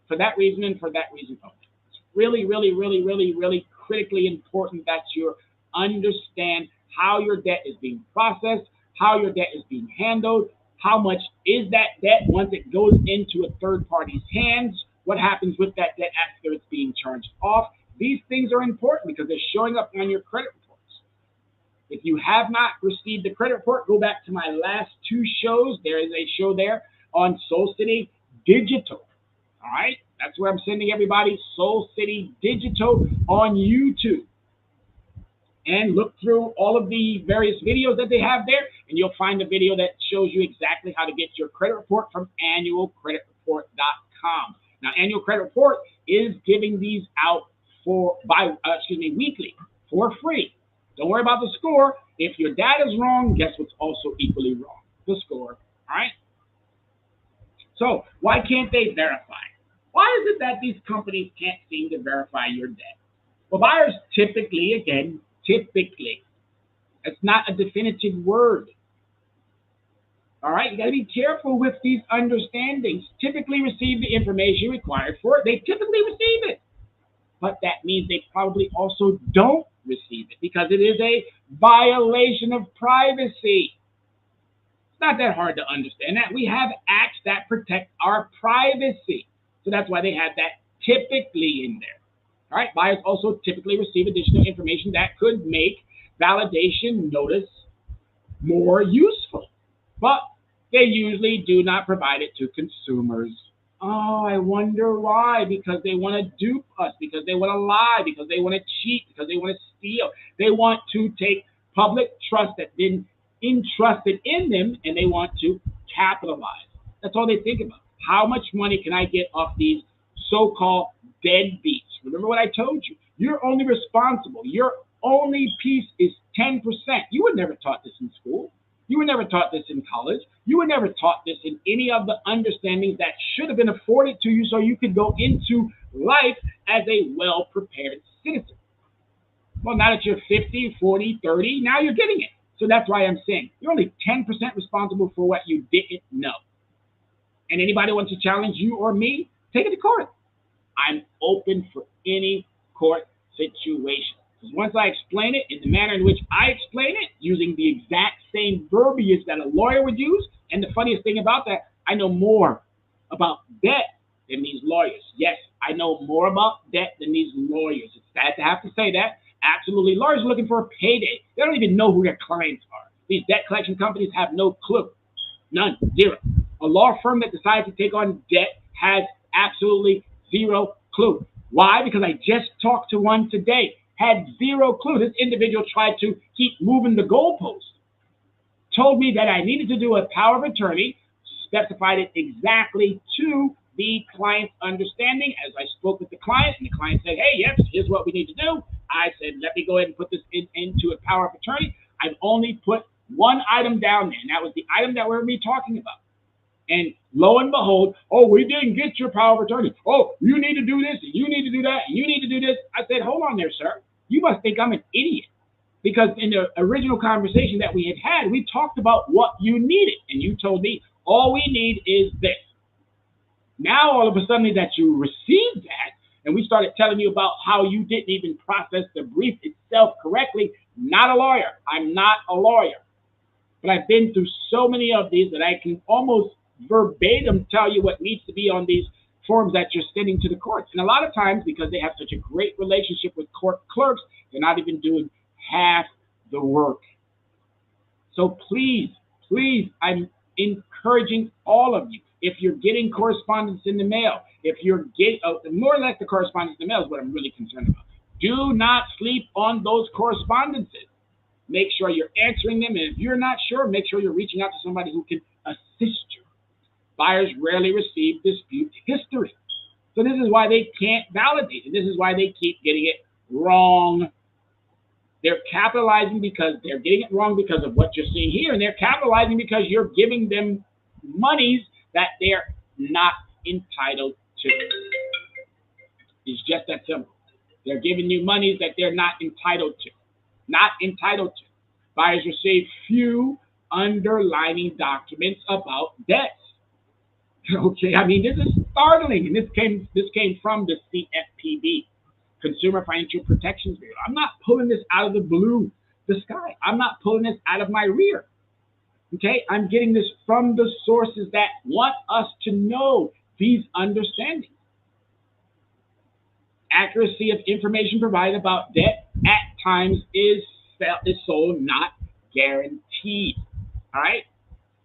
For that reason and for that reason only. It's really, really, really, really, really critically important that you understand how your debt is being processed, how your debt is being handled, how much is that debt once it goes into a third party's hands, what happens with that debt after it's being charged off. These things are important because they're showing up on your credit reports. If you have not received the credit report, go back to my last 2 shows. There is a show there on Soul City Digital. All right? That's where I'm sending everybody, Soul City Digital on YouTube. And look through all of the various videos that they have there, and you'll find a video that shows you exactly how to get your credit report from annualcreditreport.com. Now, Annual Credit Report is giving these out weekly for free. Don't worry about the score. If your data is wrong, guess what's also equally wrong? The score. All right? So why can't they verify? Why is it that these companies can't seem to verify your debt? Well, buyers typically, again, typically, it's not a definitive word. All right, you got to be careful with these understandings. Typically receive the information required for it. They typically receive it, but that means they probably also don't receive it because it is a violation of privacy. It's not that hard to understand that. We have acts that protect our privacy. So that's why they have that typically in there. All right, buyers also typically receive additional information that could make validation notice more useful, but they usually do not provide it to consumers. Oh, I wonder why. Because they want to dupe us, because they want to lie, because they want to cheat, because they want to steal. They want to take public trust that's been entrusted in them and they want to capitalize. That's all they think about. How much money can I get off these so called deadbeats? Remember what I told you? You're only responsible. Your only piece is 10%. You were never taught this in school. You were never taught this in college. You were never taught this in any of the understandings that should have been afforded to you so you could go into life as a well prepared citizen. Well, now that you're 50, 40, 30, now you're getting it. So that's why I'm saying you're only 10% responsible for what you didn't know. And anybody wants to challenge you or me, take it to court. I'm open for any court situation. Because once I explain it in the manner in which I explain it, using the exact same verbiage that a lawyer would use, and the funniest thing about that, I know more about debt than these lawyers. Yes, I know more about debt than these lawyers. It's sad to have to say that. Absolutely. Lawyers are looking for a payday. They don't even know who their clients are. These debt collection companies have no clue. None. Zero. A law firm that decides to take on debt has absolutely zero clue. Why? Because I just talked to one today. Had zero clue. This individual tried to keep moving the goalpost. Told me that I needed to do a power of attorney, specified it exactly to the client's understanding. As I spoke with the client, and the client said, hey, yes, here's what we need to do. I said, let me go ahead and put this into a power of attorney. I've only put one item down there, and that was the item that we're going to be talking about. And lo and behold, oh, we didn't get your power of attorney. Oh, you need to do this, and you need to do that, and you need to do this. I said, hold on there, sir. You must think I'm an idiot. Because in the original conversation that we had, we talked about what you needed. And you told me, all we need is this. Now, all of a sudden that you received that, and we started telling you about how you didn't even process the brief itself correctly, not a lawyer. I'm not a lawyer. But I've been through so many of these that I can almost verbatim tell you what needs to be on these forms that you're sending to the courts. And a lot of times, because they have such a great relationship with court clerks, they're not even doing half the work. So please, I'm encouraging all of you. If you're getting correspondence in the mail, if you're getting, more or less the correspondence in the mail is what I'm really concerned about. Do not sleep on those correspondences. Make sure you're answering them. And if you're not sure, make sure you're reaching out to somebody who can assist you. Buyers rarely receive dispute history. So this is why they can't validate it. This is why they keep getting it wrong. They're capitalizing because they're getting it wrong because of what you're seeing here. And they're capitalizing because you're giving them monies that they're not entitled to. It's just that simple. They're giving you monies that they're not entitled to. Not entitled to. Buyers receive few underlining documents about debts. Okay, I mean, this is startling. And this came from the CFPB, Consumer Financial Protection Bureau. I'm not pulling this out of the sky. I'm not pulling this out of my rear. Okay, I'm getting this from the sources that want us to know these understandings. Accuracy of information provided about debt at times is so not guaranteed. All right?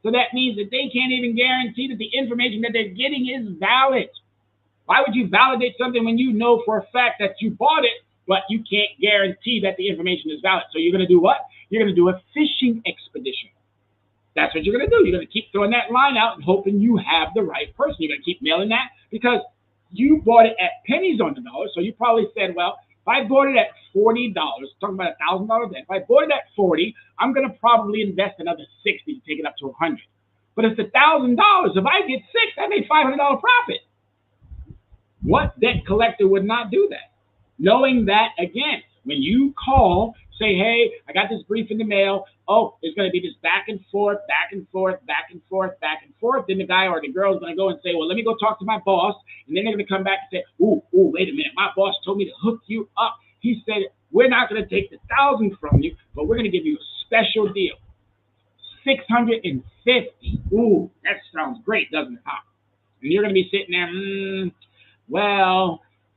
So that means that they can't even guarantee that the information that they're getting is valid. Why would you validate something when you know for a fact that you bought it, but you can't guarantee that the information is valid? So you're going to do what? You're going to do a fishing expedition. That's what you're going to do. You're going to keep throwing that line out and hoping you have the right person. You're going to keep mailing that because you bought it at pennies on the dollar. So you probably said, well, if I bought it at $40, talking about $1,000 debt, if I bought it at 40, I'm going to probably invest another 60 to take it up to 100. But it's $1,000. If I get 6, I made $500 profit. What debt collector would not do that? Knowing that, again, when you call, say, hey, I got this brief in the mail. Oh, there's going to be this back and forth, back and forth, back and forth, back and forth. Then the guy or the girl is going to go and say, well, let me go talk to my boss. And then they're going to come back and say, wait a minute. My boss told me to hook you up. He said, we're not going to take the 1,000 from you, but we're going to give you a special deal. 650. Ooh, that sounds great, doesn't it, Pop? And you're going to be sitting there,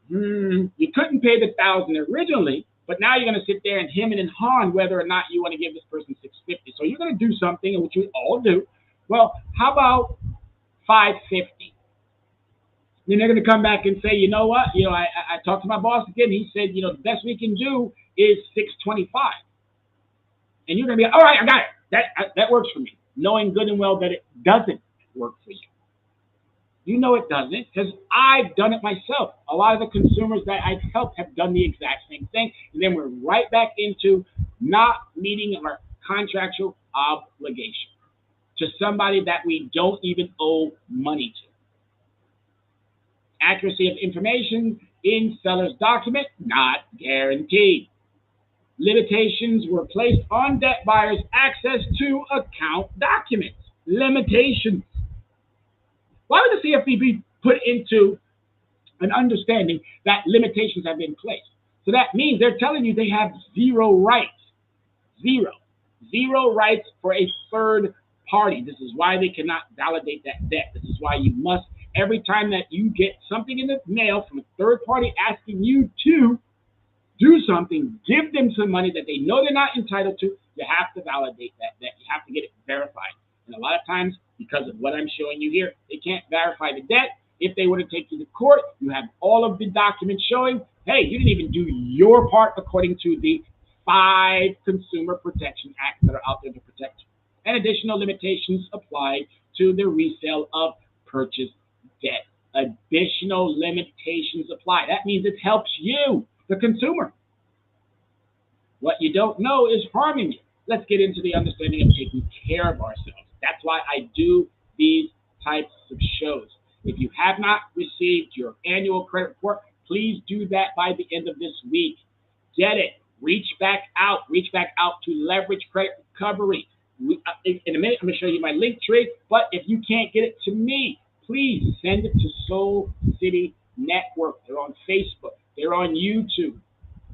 you couldn't pay the 1,000 originally, but now you're going to sit there and him and hawing whether or not you want to give this person 650. So you're going to do something, which we all do. Well, how about 550? Then they're going to come back and say, you know what? I talked to my boss again. He said, the best we can do is 625. And you're going to be, all right, I got it. That works for me, knowing good and well that it doesn't work for you. You know it doesn't, because I've done it myself. A lot of the consumers that I've helped have done the exact same thing, and then we're right back into not meeting our contractual obligation to somebody that we don't even owe money to. Accuracy of information in seller's document, not guaranteed. Limitations were placed on debt buyers' access to account documents. Limitations. Why would the CFPB put into an understanding that limitations have been placed? So that means they're telling you they have zero rights. Zero. Zero rights for a third party. This is why they cannot validate that debt. This is why you must, every time that you get something in the mail from a third party asking you to do something, give them some money that they know they're not entitled to, you have to validate that debt. You have to get it verified. And a lot of times, because of what I'm showing you here, they can't verify the debt. If they were to take you to court, you have all of the documents showing, hey, you didn't even do your part according to the 5 Consumer Protection Acts that are out there to protect you. And additional limitations apply to the resale of purchased debt. Additional limitations apply. That means it helps you, the consumer. What you don't know is harming you. Let's get into the understanding of taking care of ourselves. That's why I do these types of shows. If you have not received your annual credit report, please do that by the end of this week. Get it. Reach back out. Reach back out to Leverage Credit Recovery. In a minute, I'm going to show you my link tree. But if you can't get it to me, please send it to Soul City Network. They're on Facebook. They're on YouTube.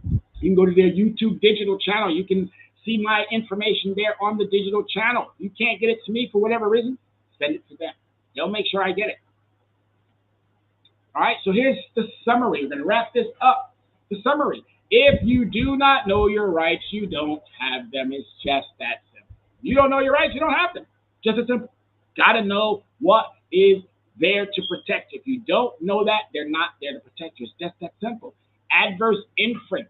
You can go to their YouTube digital channel. You can see my information there on the digital channel. If you can't get it to me for whatever reason, send it to them. They'll make sure I get it. All right, so here's the summary. We're going to wrap this up. The summary. If you do not know your rights, you don't have them. It's just that simple. You don't know your rights, you don't have them. Just as simple. Got to know what is there to protect you. If you don't know that, they're not there to protect you. It's just that simple. Adverse inference.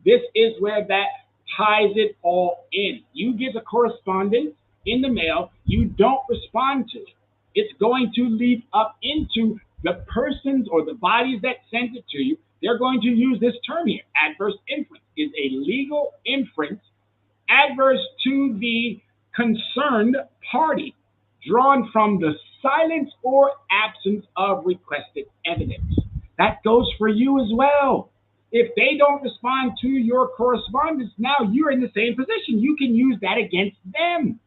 This is where that ties it all in. You get a correspondence in the mail, you don't respond to it. It's going to lead up into the persons or the bodies that sent it to you. They're going to use this term here. Adverse inference is a legal inference adverse to the concerned party drawn from the silence or absence of requested evidence. That goes for you as well. If they don't respond to your correspondence, now you're in the same position. You can use that against them.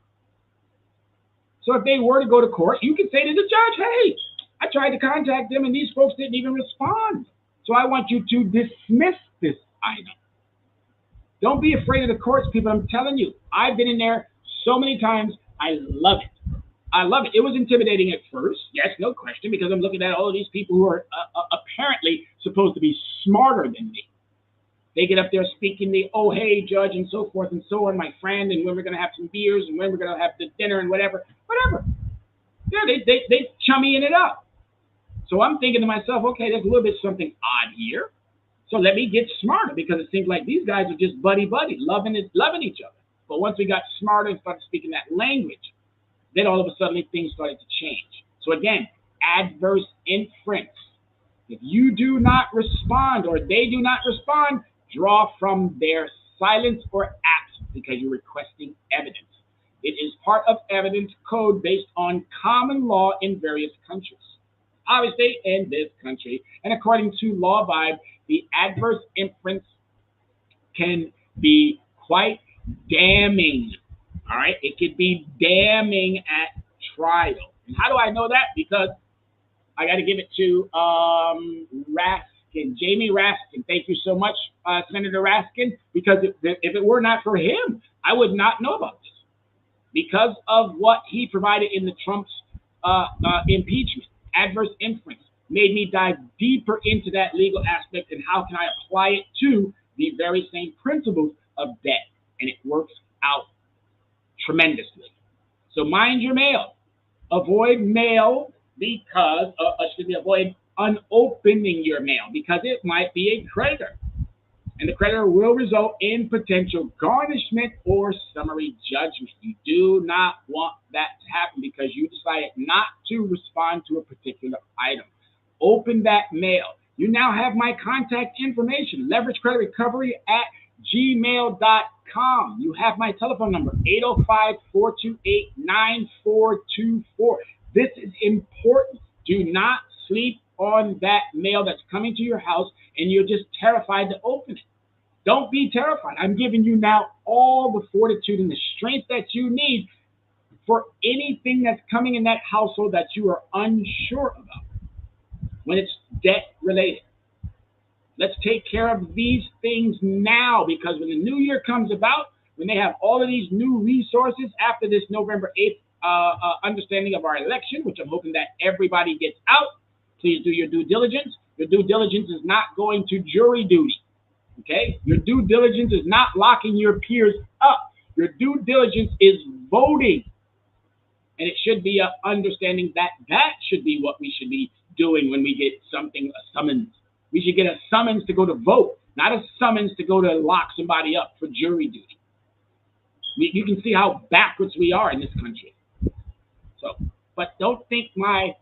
So if they were to go to court, you can say to the judge, hey, I tried to contact them and these folks didn't even respond. So I want you to dismiss this item. Don't be afraid of the courts, people. I'm telling you, I've been in there so many times. I love it. I love it. It was intimidating at first. Yes, no question, because I'm looking at all of these people who are apparently supposed to be smarter than me. They get up there speaking the, oh, hey, judge, and so forth and so on, my friend, and when we're going to have some beers and when we're going to have the dinner and whatever. Yeah, they chummying it up. So I'm thinking to myself, okay, there's a little bit something odd here. So let me get smarter, because it seems like these guys are just buddy-buddy, loving each other. But once we got smarter and started speaking that language, then all of a sudden things started to change. So again, adverse inference. If you do not respond or they do not respond, draw from their silence or absence because you're requesting evidence. It is part of evidence code based on common law in various countries. obviously in this country. And according to Law Vibe, the adverse inference can be quite damning. All right, it could be damning at trial. And how do I know that? Because I got to give it to Raskin, Jamie Raskin. Thank you so much, Senator Raskin, because if it were not for him, I would not know about this because of what he provided in the Trump's impeachment. Adverse inference made me dive deeper into that legal aspect and how can I apply it to the very same principles of debt, and it works out tremendously. So mind your mail. Avoid mail because, avoid unopening your mail because it might be a creditor. And the creditor will result in potential garnishment or summary judgment. You do not want that to happen because you decided not to respond to a particular item. Open that mail. You now have my contact information, leveragecreditrecovery@gmail.com. You have my telephone number, 805-428-9424. This is important. Do not sleep on that mail that's coming to your house and you're just terrified to open it. Don't be terrified. I'm giving you now all the fortitude and the strength that you need for anything that's coming in that household that you are unsure about when it's debt related. Let's take care of these things now because when the new year comes about, when they have all of these new resources after this November 8th understanding of our election, which I'm hoping that everybody gets out, please do your due diligence. Your due diligence is not going to jury duty. Okay? Your due diligence is not locking your peers up. Your due diligence is voting. And it should be an understanding that that should be what we should be doing when we get something, a summons. We should get a summons to go to vote, not a summons to go to lock somebody up for jury duty. You can see how backwards we are in this country. So, but don't think my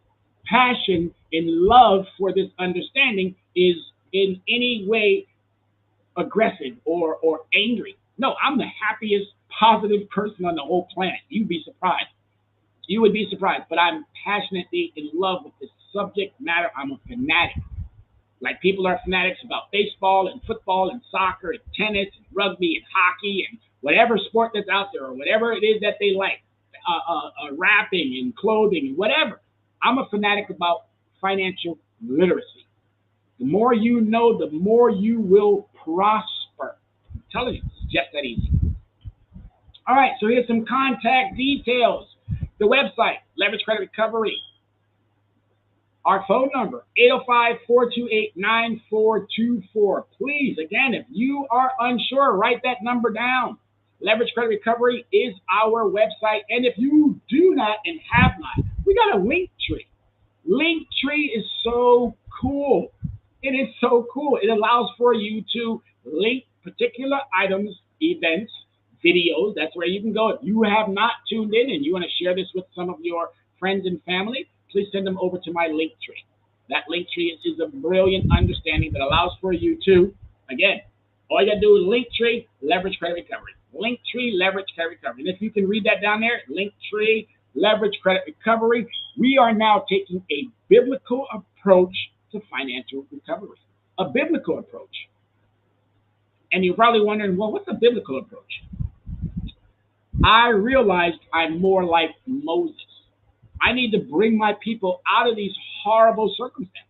passion and love for this understanding is in any way aggressive or angry. No, I'm the happiest, positive person on the whole planet. You'd be surprised. You would be surprised, but I'm passionately in love with this subject matter. I'm a fanatic. Like people are fanatics about baseball and football and soccer and tennis and rugby and hockey and whatever sport that's out there or whatever it is that they like, rapping and clothing and whatever. I'm a fanatic about financial literacy. The more you know, the more you will prosper. I'm telling you, it's just that easy. All right, so here's some contact details. The website, Leverage Credit Recovery. Our phone number, 805-428-9424. Please, again, if you are unsure, write that number down. Leverage Credit Recovery is our website. And if you do not and have not, we got a link tree. Link tree is so cool. It is so cool. It allows for you to link particular items, events, videos. That's where you can go. If you have not tuned in and you want to share this with some of your friends and family, please send them over to my link tree. That link tree is a brilliant understanding that allows for you to, again, all you got to do is link tree, leverage credit recovery. Link tree, leverage credit recovery. And if you can read that down there, link tree, leverage credit recovery, we are now taking a biblical approach to financial recovery. A biblical approach. And you're probably wondering, well, what's a biblical approach? I realized I'm more like Moses. I need to bring my people out of these horrible circumstances.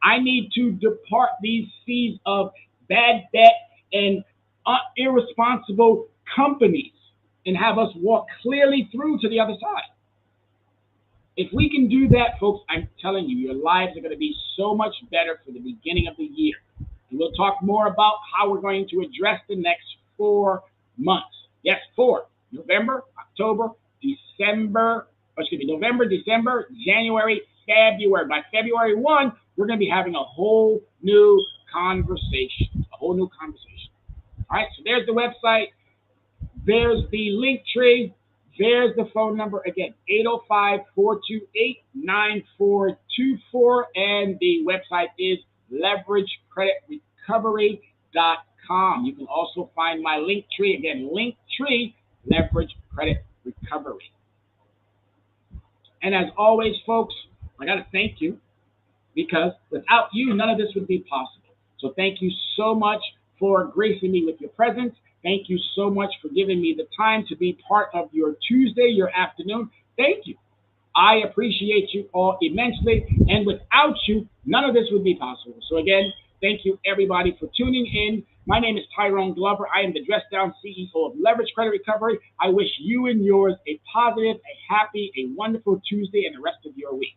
I need to depart these seas of bad debt and irresponsible companies and have us walk clearly through to the other side. If we can do that, folks, I'm telling you, your lives are going to be so much better for the beginning of the year. And we'll talk more about how we're going to address the next 4 months. Yes, 4. November, October, December, November, December, January, February. By February 1, we're going to be having a whole new conversation. All right, so there's the website. There's the link tree. There's the phone number. Again, 805-428-9424. And the website is leveragecreditrecovery.com. You can also find my link tree. Again, link tree, Leverage Credit Recovery. And as always, folks, I got to thank you because without you, none of this would be possible. So thank you so much for gracing me with your presence. Thank you so much for giving me the time to be part of your Tuesday, your afternoon. Thank you. I appreciate you all immensely. And without you, none of this would be possible. So, again, thank you everybody for tuning in. My name is Tyrone Glover. I am the Dress Down CEO of Leverage Credit Recovery. I wish you and yours a positive, a happy, a wonderful Tuesday and the rest of your week.